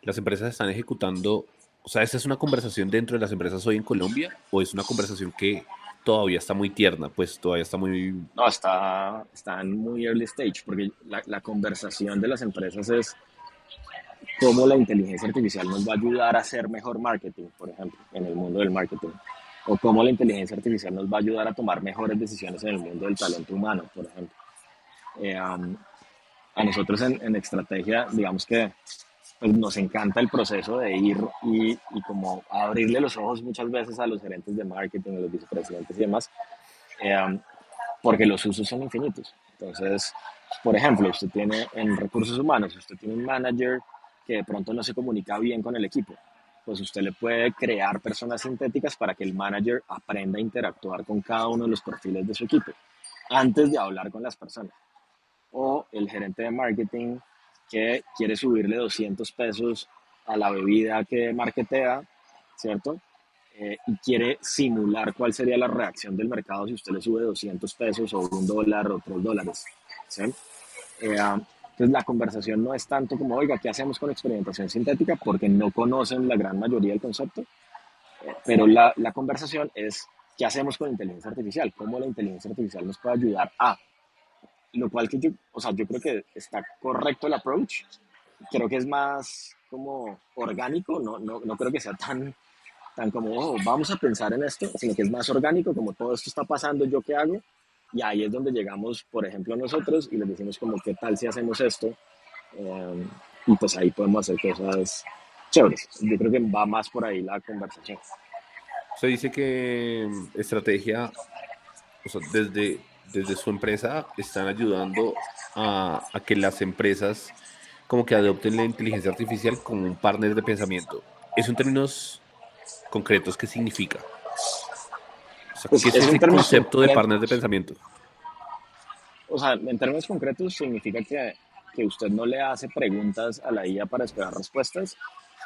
las empresas están ejecutando, o sea, ¿esta es una conversación dentro de las empresas hoy en Colombia o es una conversación que todavía está muy tierna, pues todavía está muy... No, está en muy early stage, porque la conversación de las empresas es cómo la inteligencia artificial nos va a ayudar a hacer mejor marketing, por ejemplo, en el mundo del marketing. O cómo la inteligencia artificial nos va a ayudar a tomar mejores decisiones en el mundo del talento humano, por ejemplo. A nosotros en estrategia, digamos que pues, nos encanta el proceso de ir y como abrirle los ojos muchas veces a los gerentes de marketing, a los vicepresidentes y demás, eh, porque los usos son infinitos. Entonces, por ejemplo, usted tiene en recursos humanos, usted tiene un manager que de pronto no se comunica bien con el equipo, pues usted le puede crear personas sintéticas para que el manager aprenda a interactuar con cada uno de los perfiles de su equipo antes de hablar con las personas. O el gerente de marketing que quiere subirle 200 pesos a la bebida que marketea, ¿cierto? Y quiere simular cuál sería la reacción del mercado si usted le sube 200 pesos o $1 o $3, ¿sí? Entonces la conversación no es tanto como, oiga, ¿qué hacemos con experimentación sintética? Porque no conocen la gran mayoría del concepto, pero la conversación es, ¿qué hacemos con inteligencia artificial? ¿Cómo la inteligencia artificial nos puede ayudar a? Lo cual que yo, o sea, yo creo que está correcto el approach, creo que es más como orgánico, no creo que sea tan como, oh, vamos a pensar en esto, sino que es más orgánico, como todo esto está pasando, ¿yo qué hago? Y ahí es donde llegamos, por ejemplo, nosotros y les decimos como, ¿qué tal si hacemos esto? Eh, y pues ahí podemos hacer cosas chéveres. Yo creo que va más por ahí la conversación. Usted dice que estrategia, o sea, desde su empresa están ayudando a que las empresas como que adopten la inteligencia artificial como un partner de pensamiento. Eso en términos concretos, ¿qué significa? O sea, ¿qué Pues es eso en ese términos concepto de partner de concretos, pensamiento? o sea, en términos concretos significa que usted no le hace preguntas a la IA para esperar respuestas,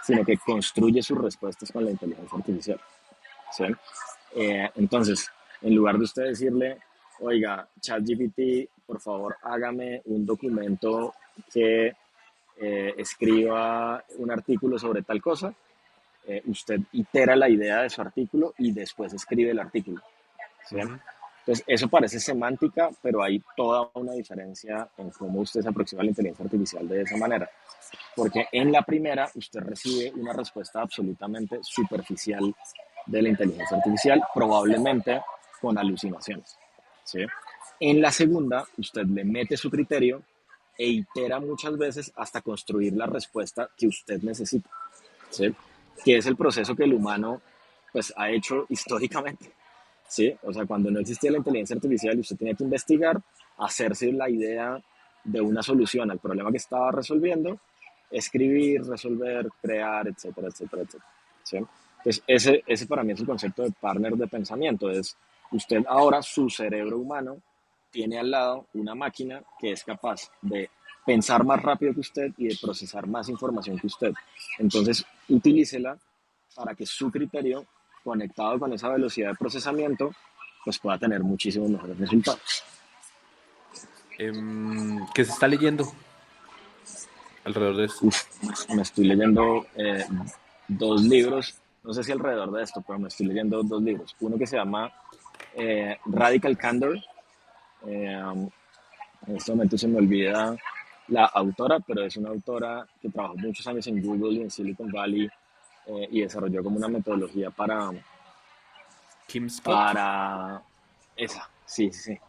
sino que construye sus respuestas con la inteligencia artificial. ¿Sí? Entonces, en lugar de usted decirle, oiga, ChatGPT, por favor, hágame un documento que escriba un artículo sobre tal cosa, usted itera la idea de su artículo y después escribe el artículo. ¿Sí? Ujú. Entonces, eso parece semántica, pero hay toda una diferencia en cómo usted se aproxima a la inteligencia artificial de esa manera. Porque en la primera usted recibe una respuesta absolutamente superficial de la inteligencia artificial, probablemente con alucinaciones. ¿Sí? En la segunda, usted le mete su criterio e itera muchas veces hasta construir la respuesta que usted necesita. ¿Sí? Que es el proceso que el humano pues, ha hecho históricamente. ¿Sí? O sea, cuando no existía la inteligencia artificial y usted tenía que investigar, hacerse la idea de una solución al problema que estaba resolviendo, escribir, resolver, crear, etcétera, etcétera, etcétera. ¿Sí? Entonces, ese para mí es el concepto de partner de pensamiento, es usted ahora, su cerebro humano, tiene al lado una máquina que es capaz de pensar más rápido que usted y de procesar más información que usted. Entonces, utilícela para que su criterio, conectado con esa velocidad de procesamiento, pues pueda tener muchísimos mejores resultados. ¿Qué se está leyendo alrededor de esto? Uf, me estoy leyendo dos libros, no sé si alrededor de esto, pero me estoy leyendo dos libros. Uno que se llama Radical Candor. En este momento se me olvida la autora, pero es una autora que trabajó muchos años en Google y en Silicon Valley y desarrolló como una metodología Kim Scott. para esa, sí, sí, sí.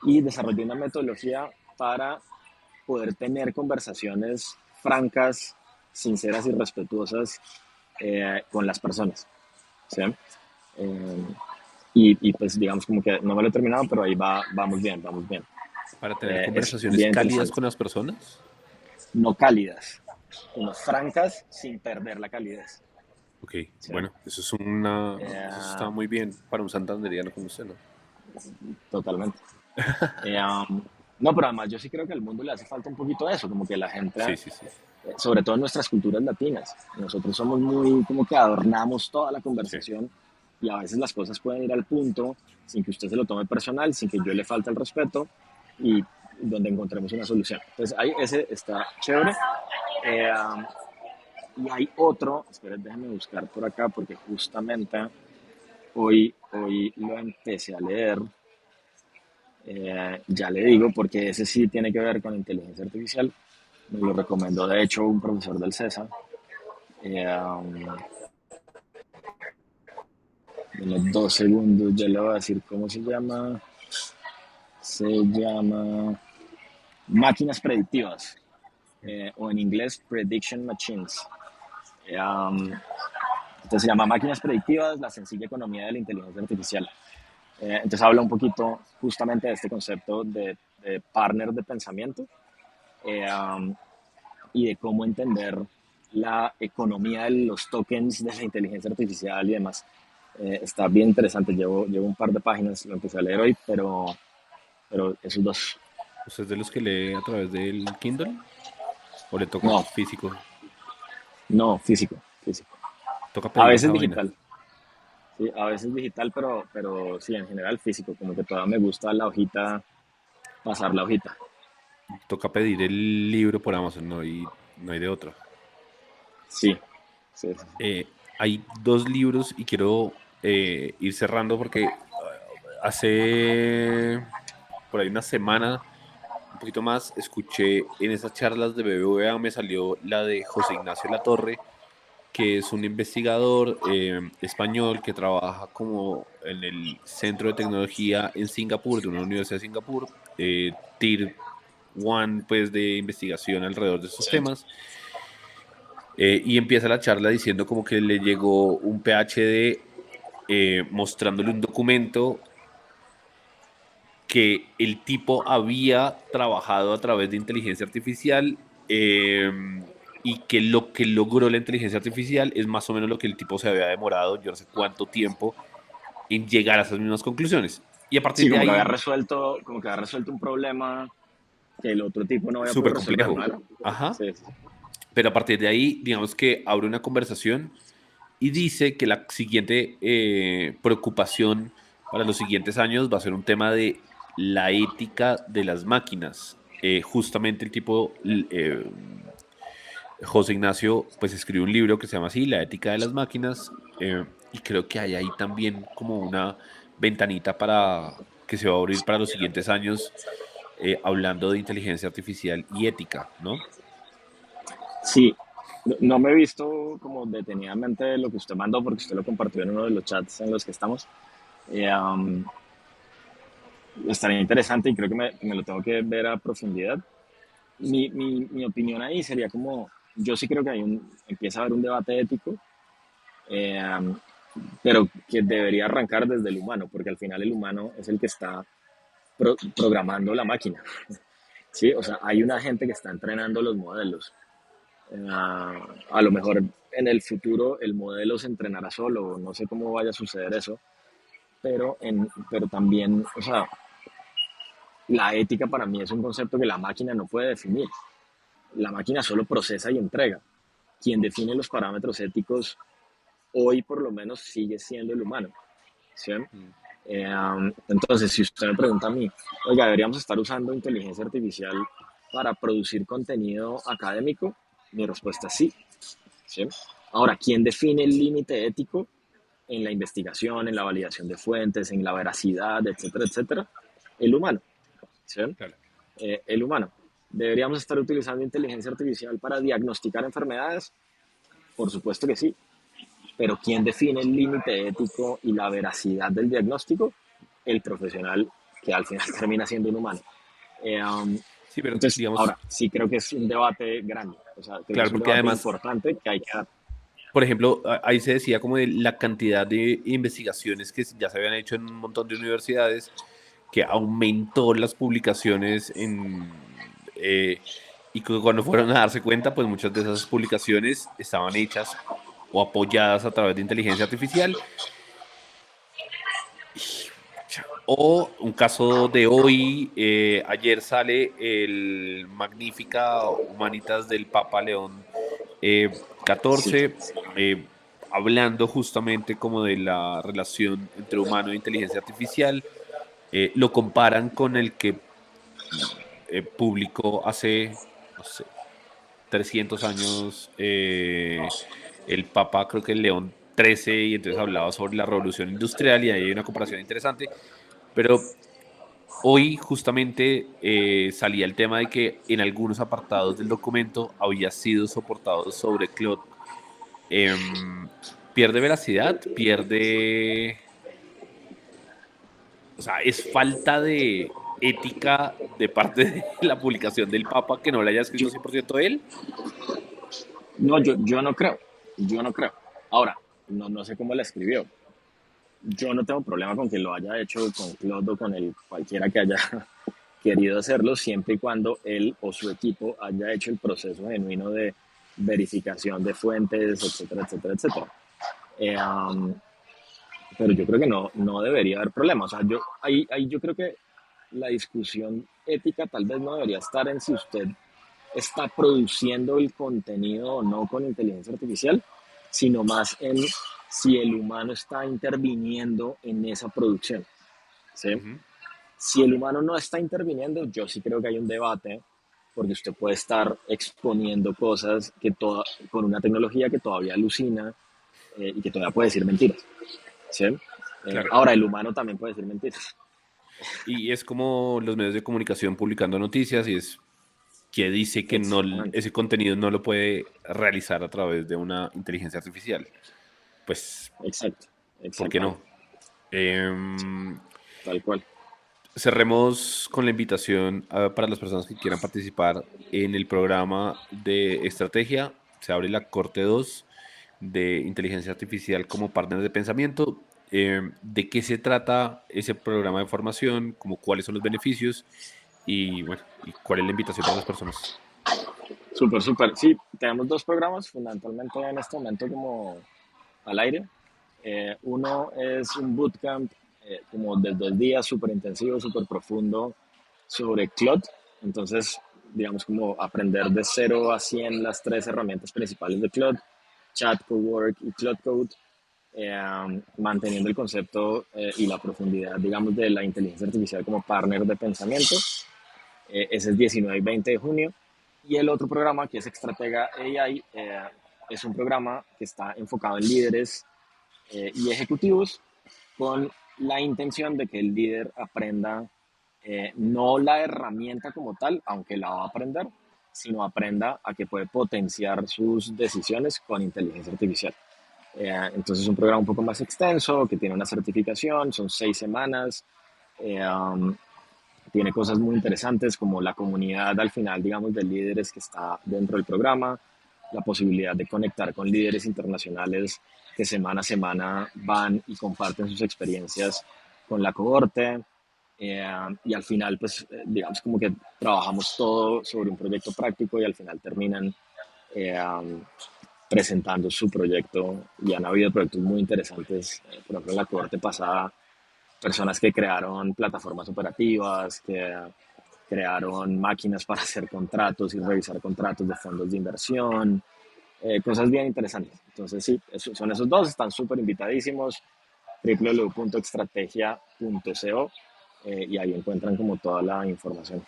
Y desarrolló una metodología para poder tener conversaciones francas, sinceras y respetuosas con las personas. ¿Sí? Eh, y pues digamos como que no me lo he terminado, pero ahí vamos bien, vamos bien. Para tener Es conversaciones bien cálidas interesante. con las personas. No cálidas, sino francas sin perder la calidez. Ok, ¿Sí? bueno, eso está Eh, muy bien para un santanderiano como usted, ¿no? totalmente. Eh, um, no, pero además yo sí creo que al mundo le hace falta un poquito de eso, como que la gente, Sí, sí, sí. sobre todo en nuestras culturas latinas, nosotros somos muy como que adornamos toda la Sí. conversación y a veces las cosas pueden ir al punto sin que usted se lo tome personal, sin que yo le falte el respeto y donde encontremos una solución. Entonces ahí ese está chévere. Eh, y hay otro, esperen, déjenme buscar por acá porque justamente hoy lo empecé a leer. Ya le digo, porque ese sí tiene que ver con inteligencia artificial. Me lo recomendó, de hecho, un profesor del CESA. En los 2 segundos ya le voy a decir cómo se llama. Se llama Máquinas Predictivas, o en inglés Prediction Machines. Entonces se llama Máquinas Predictivas, la sencilla economía de la inteligencia artificial. Entonces habla un poquito justamente de este concepto de partner de pensamiento, eh, um, y de cómo entender la economía de los tokens de la inteligencia artificial y demás. Está bien interesante, llevo un par de páginas, lo empecé a leer hoy, pero esos dos, ¿Usted es de los que lee a través del Kindle? ¿O le toca no, físico? no, físico, físico. Toca A pedir esa veces vaina. digital, sí, a veces digital, pero sí, en general físico, como que todavía me gusta la hojita, pasar la hojita. Toca pedir el libro por Amazon, no hay de otro. Sí, sí, sí. Hay dos libros y quiero ir cerrando porque hace por ahí una semana, un poquito más, escuché en esas charlas de BBVA, me salió la de José Ignacio Latorre, que es un investigador español que trabaja como en el Centro de Tecnología en Singapur, de una universidad de Singapur, Tier One, pues, de investigación alrededor de estos Sí. temas. Y empieza la charla diciendo como que le llegó un PhD mostrándole un documento que el tipo había trabajado a través de inteligencia artificial, eh, y que lo que logró la inteligencia artificial es más o menos lo que el tipo se había demorado, yo no sé cuánto tiempo, en llegar a esas mismas conclusiones. Y a partir Sí, de ahí, como que había resuelto un problema que el otro tipo no había súper podido resolver, ¿no complejo. era? Ajá. Sí, sí. Pero a partir de ahí, digamos que abre una conversación y dice que la siguiente preocupación para los siguientes años va a ser un tema de la ética de las máquinas. Justamente el tipo, José Ignacio, pues escribe un libro que se llama así, La ética de las máquinas, y creo que hay ahí también como una ventanita para que se va a abrir para los siguientes años, hablando de inteligencia artificial y ética, ¿no? Sí, no me he visto como detenidamente lo que usted mandó porque usted lo compartió en uno de los chats en los que estamos. Eh, um, Estaría interesante y creo que me lo tengo que ver a profundidad. Mi opinión ahí sería como, yo sí creo que empieza a haber un debate ético, eh, pero que debería arrancar desde el humano, porque al final el humano es el que está programando la máquina. ¿Sí? O sea, hay una gente que está entrenando los modelos. A lo mejor en el futuro el modelo se entrenará solo, no sé cómo vaya a suceder eso, pero también, o sea, la ética para mí es un concepto que la máquina no puede definir. La máquina solo procesa y entrega. Quien define los parámetros éticos hoy por lo menos sigue siendo el humano. ¿Sí? Entonces, si usted me pregunta a mí, oiga, ¿deberíamos estar usando inteligencia artificial para producir contenido académico? Mi respuesta es sí. ¿Sí? Ahora, ¿quién define el límite ético en la investigación, en la validación de fuentes, en la veracidad, etcétera, etcétera? El humano. ¿Sí? Claro. El humano. ¿Deberíamos estar utilizando inteligencia artificial para diagnosticar enfermedades? Por supuesto que sí. Pero ¿quién define el límite ético y la veracidad del diagnóstico? El profesional, que al final termina siendo un humano. Eh, um, Sí, pero entonces, digamos, ahora, sí creo que es un debate grande. O sea, creo que claro, es un porque debate además importante que hay que dar. por ejemplo, ahí se decía como de la cantidad de investigaciones que ya se habían hecho en un montón de universidades, que aumentó las publicaciones y que cuando fueron a darse cuenta, pues muchas de esas publicaciones estaban hechas o apoyadas a través de inteligencia artificial. O un caso de hoy, ayer sale el Magnífica Humanitas del Papa León Sí, XIV, hablando justamente como de la relación entre humano e inteligencia artificial. Lo comparan con el que publicó hace, no sé, 300 años el Papa, creo que el León XIII, y entonces hablaba sobre la revolución industrial y ahí hay una comparación interesante. Pero hoy justamente salía el tema de que en algunos apartados del documento había sido soportado sobre Claude. Pierde veracidad, pierde... O sea, es falta de ética de parte de la publicación del Papa que no la haya escrito yo, 100% él. no, yo no creo, yo no creo. Ahora, no sé cómo la escribió. Yo no tengo problema con que lo haya hecho con Claude o con el cualquiera que haya querido hacerlo, siempre y cuando él o su equipo haya hecho el proceso genuino de verificación de fuentes, etcétera, etcétera, etcétera. Eh, um, pero yo creo que no debería haber problema. O sea, ahí yo creo que la discusión ética tal vez no debería estar en si usted está produciendo el contenido o no con inteligencia artificial, sino más en si el humano está interviniendo en esa producción. ¿Sí? Ujú. Si el humano no está interviniendo, yo sí creo que hay un debate, porque usted puede estar exponiendo cosas con una tecnología que todavía alucina y que todavía puede decir mentiras. ¿Sí? Claro. Ahora, el humano también puede decir mentiras. Y es como los medios de comunicación publicando noticias y es que dice que no, Exactamente. ese contenido no lo puede realizar a través de una inteligencia artificial. Pues, Exacto. ¿por qué no? Exactamente. Em, Tal cual. Cerremos con la invitación para las personas que quieran participar en el programa de estrategia. Se abre la Corte 2 de inteligencia artificial como partner de pensamiento. ¿De qué se trata ese programa de formación? Como cuáles son los beneficios y bueno, y cuál es la invitación para las personas. Súper, súper. Sí, tenemos dos programas fundamentalmente en este momento como al aire. Uno es un bootcamp como de 2 días, súper intensivo, súper profundo sobre Claude. Entonces, digamos como aprender de 0 a 100 las 3 herramientas principales de Claude, Chat, Cowork y Claude Code, manteniendo el concepto y la profundidad, digamos, de la inteligencia artificial como partner de pensamiento. Ese es 19 y 20 de junio. Y el otro programa, que es Estratega AI, es un programa que está enfocado en líderes y ejecutivos con la intención de que el líder aprenda no la herramienta como tal, aunque la va a aprender, sino aprenda a que puede potenciar sus decisiones con inteligencia artificial. Entonces es un programa un poco más extenso, que tiene una certificación, son 6 semanas, tiene cosas muy interesantes como la comunidad al final, digamos, de líderes que está dentro del programa, la posibilidad de conectar con líderes internacionales que semana a semana van y comparten sus experiencias con la cohorte. Y al final, pues, digamos como que trabajamos todo sobre un proyecto práctico y al final terminan eh, um, presentando su proyecto y han habido proyectos muy interesantes. Por ejemplo, en la cohorte pasada personas que crearon plataformas operativas, que crearon máquinas para hacer contratos y revisar contratos de fondos de inversión, cosas bien interesantes. Entonces sí, son esos dos, están súper invitadísimos, www.extrategia.co y ahí encuentran como toda la información.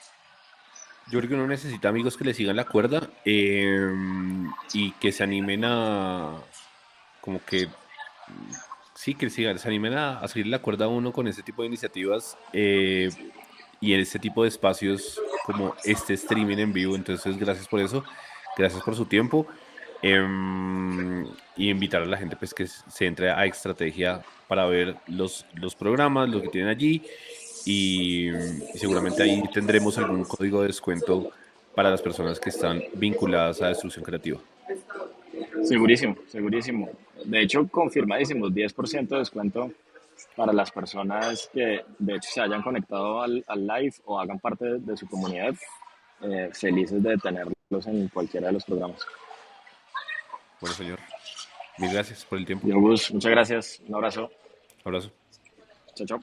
Yo creo que uno necesita amigos que le sigan la cuerda y que se animen a, como que, sí, que se animen a seguir la cuerda a uno con este tipo de iniciativas y en este tipo de espacios como este streaming en vivo. Entonces, gracias por eso, gracias por su tiempo y invitar a la gente pues que se entre a Estrategia para ver los programas, lo que tienen allí y seguramente ahí tendremos algún código de descuento para las personas que están vinculadas a destrucción creativa. Segurísimo, segurísimo. De hecho, confirmadísimos, 10% de descuento para las personas que de hecho se hayan conectado al live o hagan parte de su comunidad. Felices de tenerlos en cualquiera de los programas. Bueno, señor, mil gracias por el tiempo. Diego Gus, muchas gracias. Un abrazo. Abrazo. Chao, chao.